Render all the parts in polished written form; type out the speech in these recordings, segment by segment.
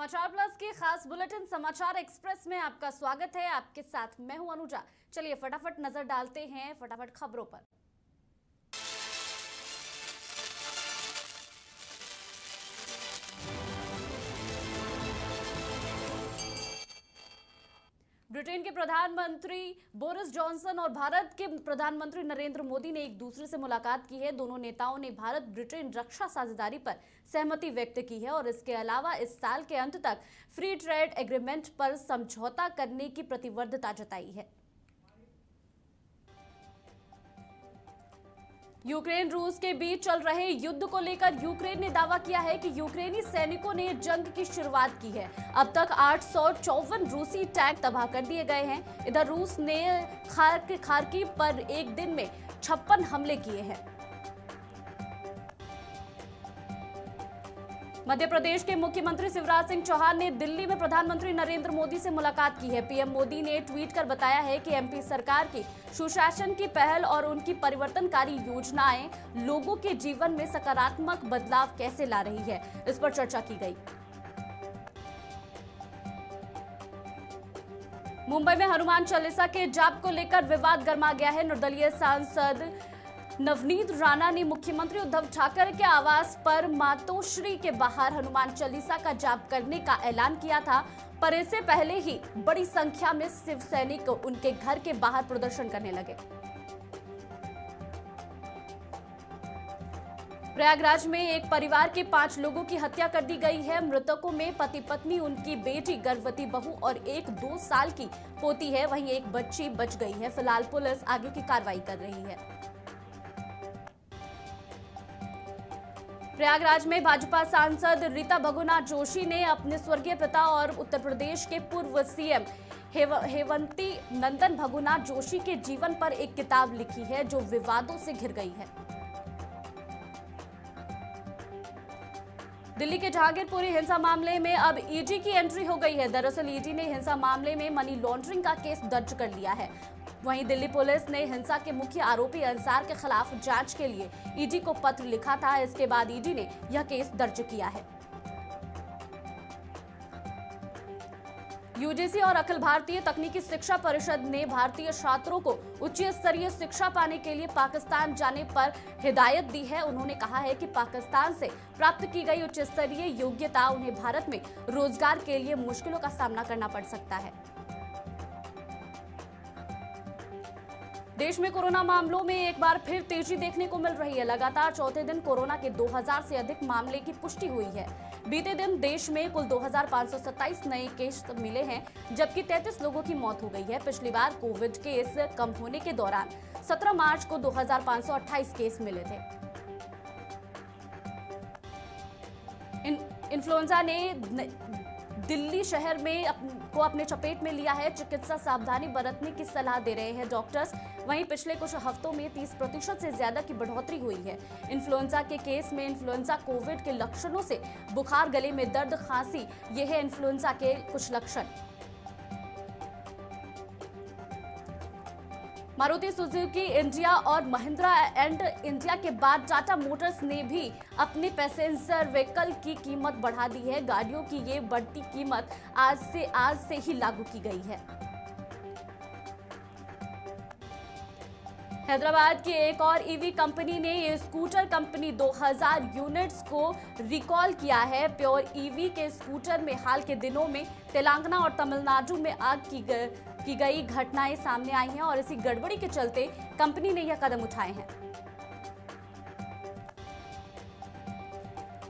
समाचार प्लस की खास बुलेटिन समाचार एक्सप्रेस में आपका स्वागत है। आपके साथ मैं हूं अनुजा। चलिए फटाफट नजर डालते हैं फटाफट खबरों पर। ब्रिटेन के प्रधानमंत्री बोरिस जॉनसन और भारत के प्रधानमंत्री नरेंद्र मोदी ने एक दूसरे से मुलाकात की है। दोनों नेताओं ने भारत ब्रिटेन रक्षा साझेदारी पर सहमति व्यक्त की है और इसके अलावा इस साल के अंत तक फ्री ट्रेड एग्रीमेंट पर समझौता करने की प्रतिबद्धता जताई है। यूक्रेन रूस के बीच चल रहे युद्ध को लेकर यूक्रेन ने दावा किया है कि यूक्रेनी सैनिकों ने जंग की शुरुआत की है। अब तक 854 रूसी टैंक तबाह कर दिए गए हैं। इधर रूस ने खार्किव पर एक दिन में 56 हमले किए हैं। मध्य प्रदेश के मुख्यमंत्री शिवराज सिंह चौहान ने दिल्ली में प्रधानमंत्री नरेंद्र मोदी से मुलाकात की है। पीएम मोदी ने ट्वीट कर बताया है कि एमपी सरकार की सुशासन की पहल और उनकी परिवर्तनकारी योजनाएं लोगों के जीवन में सकारात्मक बदलाव कैसे ला रही है, इस पर चर्चा की गई। मुंबई में हनुमान चालीसा के जाप को लेकर विवाद गर्मा गया है। निर्दलीय सांसद नवनीत राणा ने मुख्यमंत्री उद्धव ठाकरे के आवास पर मातोश्री के बाहर हनुमान चालीसा का जाप करने का ऐलान किया था, पर इससे पहले ही बड़ी संख्या में शिव सैनिक उनके घर के बाहर प्रदर्शन करने लगे। प्रयागराज में एक परिवार के 5 लोगों की हत्या कर दी गई है। मृतकों में पति पत्नी, उनकी बेटी, गर्भवती बहू और एक 2 साल की पोती है। वहीं एक बच्ची बच गई है। फिलहाल पुलिस आगे की कार्रवाई कर रही है। प्रयागराज में भाजपा सांसद रीता बहुगुणा जोशी ने अपने स्वर्गीय पिता और उत्तर प्रदेश के पूर्व सीएम हेमंती नंदन बहुगुणा जोशी के जीवन पर एक किताब लिखी है जो विवादों से घिर गई है। दिल्ली के जहांगीरपुरी हिंसा मामले में अब ईडी की एंट्री हो गई है। दरअसल ईडी ने हिंसा मामले में मनी लॉन्ड्रिंग का केस दर्ज कर लिया है। वहीं दिल्ली पुलिस ने हिंसा के मुख्य आरोपी अंसार के खिलाफ जांच के लिए ईडी को पत्र लिखा था। इसके बाद ईडी ने यह केस दर्ज किया है। यूजीसी और अखिल भारतीय तकनीकी शिक्षा परिषद ने भारतीय छात्रों को उच्च स्तरीय शिक्षा पाने के लिए पाकिस्तान जाने पर हिदायत दी है। उन्होंने कहा है कि पाकिस्तान से प्राप्त की गई उच्च स्तरीय योग्यता उन्हें भारत में रोजगार के लिए मुश्किलों का सामना करना पड़ सकता है। देश में कोरोना मामलों में एक बार फिर तेजी देखने को मिल रही है। लगातार चौथे दिन कोरोना के 2000 से अधिक मामले की पुष्टि हुई है। बीते दिन देश में कुल 2527 नए केस मिले हैं, जबकि 33 लोगों की मौत हो गई है। पिछली बार कोविड केस कम होने के दौरान 17 मार्च को 2528 केस मिले थे। इन्फ्लुएंजा ने दिल्ली शहर में को अपने चपेट में लिया है। चिकित्सा सावधानी बरतने की सलाह दे रहे हैं डॉक्टर्स। वहीं पिछले कुछ हफ्तों में 30% से ज्यादा की बढ़ोतरी हुई है। इन्फ्लुएंजा के केस में इन्फ्लुएंजा कोविड के लक्षणों से बुखार, गले में दर्द, खांसी, ये है इन्फ्लुएंजा के कुछ लक्षण। मारुति सुजुकी इंडिया और महिंद्रा एंड इंडिया के बाद टाटा मोटर्स ने भी अपने पैसेंजर व्हीकल की कीमत बढ़ा दी है। गाड़ियों की ये बढ़ती कीमत आज से ही लागू की गई है। हैदराबाद की एक और ईवी कंपनी ने स्कूटर कंपनी 2000 यूनिट्स को रिकॉल किया है। प्योर ईवी के स्कूटर में हाल के दिनों में तेलंगाना और तमिलनाडु में आग की गई घटनाएं सामने आई हैं और इसी गड़बड़ी के चलते कंपनी ने यह कदम उठाए हैं।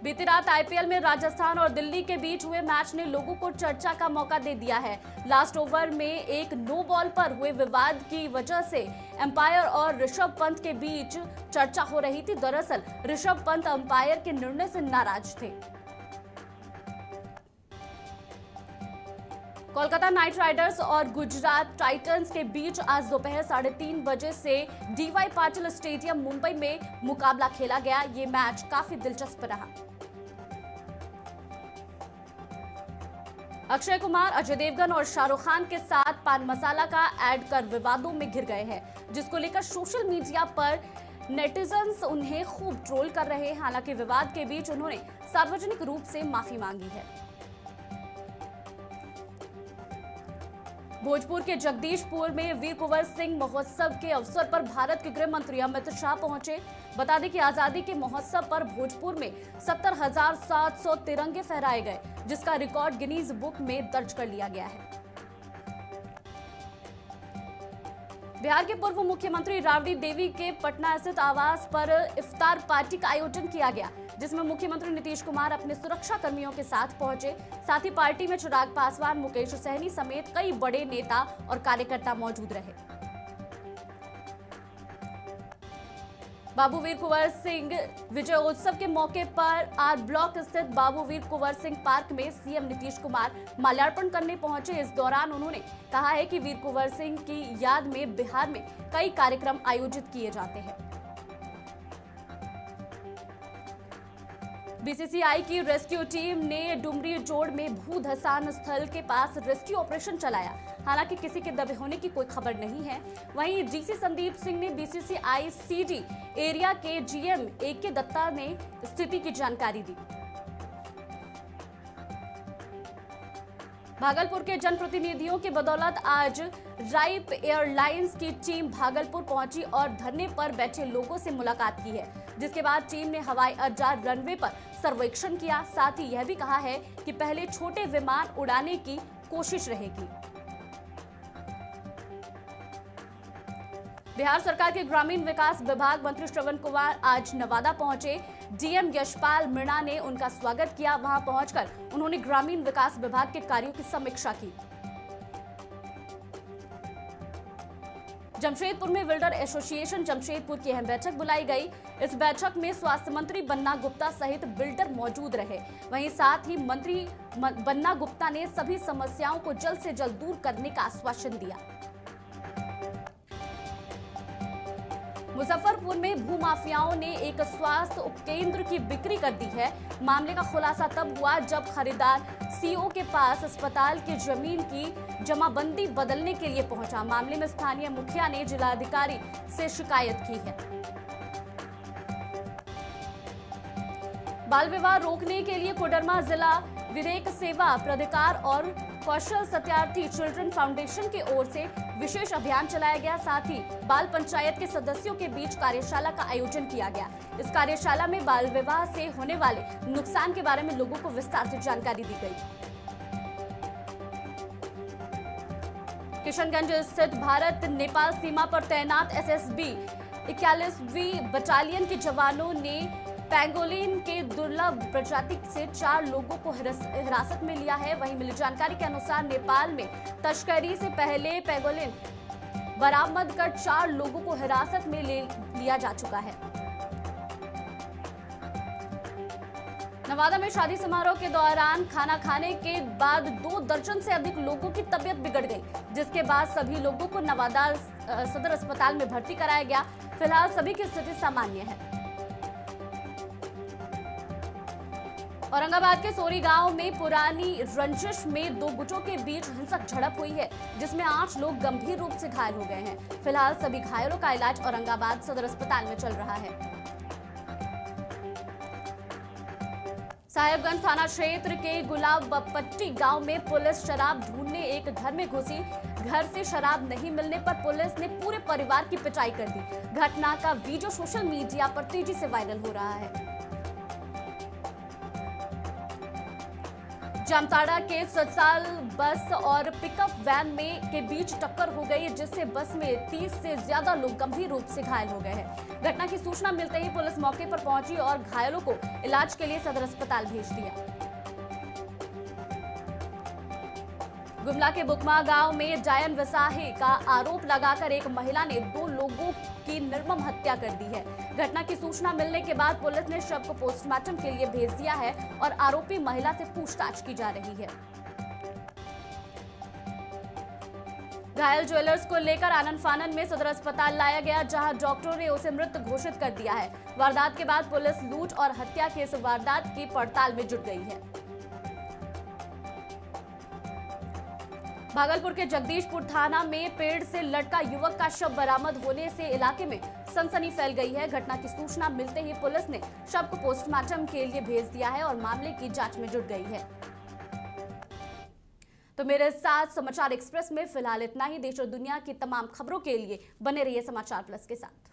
बीती रात आईपीएल में राजस्थान और दिल्ली के बीच हुए मैच ने लोगों को चर्चा का मौका दे दिया है। लास्ट ओवर में एक नो बॉल पर हुए विवाद की वजह से अंपायर और ऋषभ पंत के बीच चर्चा हो रही थी। दरअसल ऋषभ पंत अंपायर के निर्णय से नाराज थे। कोलकाता नाइट राइडर्स और गुजरात टाइटंस के बीच आज दोपहर 3:30 बजे से डीवाई पाटिल स्टेडियम मुंबई में मुकाबला खेला गया। ये मैच काफी दिलचस्प रहा। अक्षय कुमार, अजय देवगन और शाहरुख खान के साथ पान मसाला का ऐड कर विवादों में घिर गए हैं, जिसको लेकर सोशल मीडिया पर नेटिजन्स उन्हें खूब ट्रोल कर रहे हैं। हालांकि विवाद के बीच उन्होंने सार्वजनिक रूप से माफी मांगी है। भोजपुर के जगदीशपुर में वीर कुंवर सिंह महोत्सव के अवसर पर भारत के गृह मंत्री अमित शाह पहुंचे। बता दें कि आजादी के महोत्सव पर भोजपुर में 70,700 तिरंगे फहराए गए, जिसका रिकॉर्ड गिनीज बुक में दर्ज कर लिया गया है। बिहार के पूर्व मुख्यमंत्री राबड़ी देवी के पटना स्थित आवास पर इफ्तार पार्टी का आयोजन किया गया, जिसमें मुख्यमंत्री नीतीश कुमार अपने सुरक्षा कर्मियों के साथ पहुंचे। साथ ही पार्टी में चिराग पासवान, मुकेश सहनी समेत कई बड़े नेता और कार्यकर्ता मौजूद रहे। बाबू वीर कुंवर सिंह विजय उत्सव के मौके पर आर ब्लॉक स्थित बाबू वीर कुंवर सिंह पार्क में सीएम नीतीश कुमार माल्यार्पण करने पहुंचे। इस दौरान उन्होंने कहा है कि वीर कुंवर सिंह की याद में बिहार में कई कार्यक्रम आयोजित किए जाते हैं। बीसीसीआई की रेस्क्यू टीम ने डुमरी जोड़ में भू धंसान स्थल के पास रेस्क्यू ऑपरेशन चलाया। हालांकि किसी के दबे होने की कोई खबर नहीं है। वहीं डीसी संदीप सिंह ने बीसीसीआई सीडी एरिया के जीएम AK दत्ता ने स्थिति की जानकारी दी। भागलपुर के जनप्रतिनिधियों के बदौलत आज राइप एयरलाइंस की टीम भागलपुर पहुंची और धरने पर बैठे लोगों से मुलाकात की है, जिसके बाद टीम ने हवाई अड्डा रनवे पर सर्वेक्षण किया। साथ ही यह भी कहा है कि पहले छोटे विमान उड़ाने की कोशिश रहेगी। बिहार सरकार के ग्रामीण विकास विभाग मंत्री श्रवण कुमार आज नवादा पहुंचे। डीएम यशपाल मीणा ने उनका स्वागत किया। वहां पहुंचकर उन्होंने ग्रामीण विकास विभाग के कार्यों की समीक्षा की। जमशेदपुर में बिल्डर एसोसिएशन जमशेदपुर की अहम बैठक बुलाई गई। इस बैठक में स्वास्थ्य मंत्री बन्ना गुप्ता सहित बिल्डर मौजूद रहे। वहीं साथ ही मंत्री बन्ना गुप्ता ने सभी समस्याओं को जल्द से जल्द दूर करने का आश्वासन दिया। मुजफ्फरपुर में भूमाफियाओं ने एक स्वास्थ्य उपकेंद्र की बिक्री कर दी है। मामले का खुलासा तब हुआ जब खरीदार सीओ के पास अस्पताल की जमीन की जमाबंदी बदलने के लिए पहुंचा। मामले में स्थानीय मुखिया ने जिलाधिकारी से शिकायत की है। बाल विवाह रोकने के लिए कोडरमा जिला विवेक सेवा प्राधिकार और कौशल सत्यार्थी चिल्ड्रन फाउंडेशन की ओर से विशेष अभियान चलाया गया। साथ ही बाल पंचायत के सदस्यों के बीच कार्यशाला का आयोजन किया गया। इस कार्यशाला में बाल विवाह से होने वाले नुकसान के बारे में लोगों को विस्तार से जानकारी दी गई। किशनगंज स्थित भारत नेपाल सीमा पर तैनात एसएसबी 41वीं बटालियन के जवानों ने पेंगोलिन के दुर्लभ प्रजाति से 4 लोगों को हिरासत में लिया है। वहीं मिली जानकारी के अनुसार नेपाल में तस्करी से पहले पेंगोलिन बरामद कर 4 लोगों को हिरासत में ले लिया जा चुका है। नवादा में शादी समारोह के दौरान खाना खाने के बाद 2 दर्जन से अधिक लोगों की तबीयत बिगड़ गई, जिसके बाद सभी लोगों को नवादा सदर अस्पताल में भर्ती कराया गया। फिलहाल सभी की स्थिति सामान्य है। औरंगाबाद के सोरी गांव में पुरानी रंजिश में 2 गुटों के बीच हिंसक झड़प हुई है, जिसमें 8 लोग गंभीर रूप से घायल हो गए हैं। फिलहाल सभी घायलों का इलाज औरंगाबाद सदर अस्पताल में चल रहा है। साहेबगंज थाना क्षेत्र के गुलाबपट्टी गांव में पुलिस शराब ढूंढने एक घर में घुसी। घर से शराब नहीं मिलने पर पुलिस ने पूरे परिवार की पिटाई कर दी। घटना का वीडियो सोशल मीडिया पर तेजी से वायरल हो रहा है। जामताड़ा के सतसाल बस और पिकअप वैन के बीच टक्कर हो गई, जिससे बस में 30 से ज्यादा लोग गंभीर रूप से घायल हो गए हैं। घटना की सूचना मिलते ही पुलिस मौके पर पहुंची और घायलों को इलाज के लिए सदर अस्पताल भेज दिया। गुमला के बुकमा गांव में डायन वसाहे का आरोप लगाकर एक महिला ने 2 लोगों की निर्मम हत्या कर दी है। घटना की सूचना मिलने के बाद पुलिस ने शव को पोस्टमार्टम के लिए भेज दिया है और आरोपी महिला से पूछताछ की जा रही है। घायल ज्वेलर्स को लेकर आनन फानन में सदर अस्पताल लाया गया, जहां डॉक्टरों ने उसे मृत घोषित कर दिया है। वारदात के बाद पुलिस लूट और हत्या के इस वारदात की पड़ताल में जुट गई है। भागलपुर के जगदीशपुर थाना में पेड़ से लटका युवक का शव बरामद होने से इलाके में सनसनी फैल गई है। घटना की सूचना मिलते ही पुलिस ने शव को पोस्टमार्टम के लिए भेज दिया है और मामले की जांच में जुट गई है। तो मेरे साथ समाचार एक्सप्रेस में फिलहाल इतना ही। देश और दुनिया की तमाम खबरों के लिए बने रहिए समाचार प्लस के साथ।